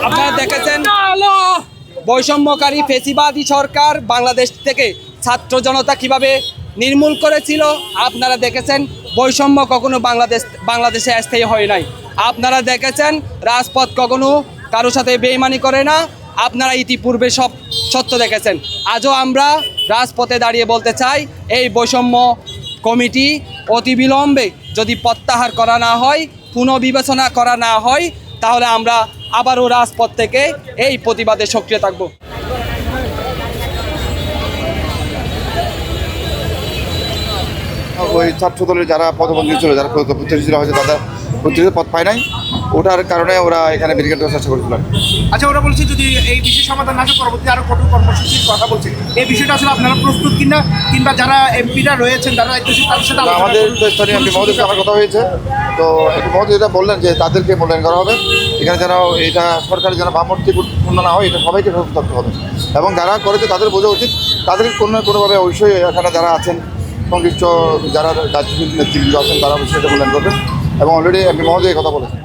আপনারা দেখেছেন বৈষম্যকারী ফেসিবাদী সরকার বাংলাদেশ থেকে ছাত্র জনতা কিভাবে নির্মূল করেছিল। আপনারা দেখেছেন বৈষম্য কখনো বাংলাদেশে স্থায়ী হয় নাই। আপনারা দেখেছেন রাজপথ কখনো কারো সাথে বেইমানি করে না। আপনারা ইতিপূর্বে সব সত্য দেখেছেন। আজও আমরা রাজপথে দাঁড়িয়ে বলতে চাই, এই বৈষম্য কমিটি অতিবিলম্বে যদি প্রত্যাহার করা না হয়, পুনর্বিবেচনা করা না হয়, তাহলে আমরা আবারও রাজপথ থেকে এই প্রতিবাদে সক্রিয় থাকব। ওই ছাত্র দলের যারা পদবন্ধী ছিল, যারা প্রতিনিধি ছিল, হয়তো তাদের প্রতিনিধি পদ পায় নাই, ওটার কারণে ওরা এখানে ব্যারিকেড দেওয়ার চেষ্টা করেছিল। আচ্ছা, ওরা বলছে যদি এই বিষয় সমাধান না আসে পরবর্তী আরো কঠোর কর্মসূচির কথা বলছে। এই বিষয়টা আসলে আপনারা প্রস্তুত কিনা, কিংবা যারা এমপিরা রয়েছেন যারা তাদের সাথে আমাদের স্থানীয় এমপি মহোদয়ের সাথে আমার কথা হয়েছে, তো এমপি মহোদয় এটা বললেন যে তাদেরকে মূল্যায়ন করা হবে। এখানে যেন এটা সরকারি যেন ভাবমূর্তিপূর্ণ না হয়, এটা সবাইকে সচেতন হবে এবং যারা করেছে তাদের বোঝা উচিত। তাদের কোনো না কোনোভাবে অবশ্যই এখানে যারা আছেন সংশ্লিষ্ট যারা রাজনৈতিক নেতৃবৃন্দ আছেন তারা অবশ্যই এটা মূল্যায়ন করবেন এবং অলরেডি এমপি মহোদয় কথা বলেছেন।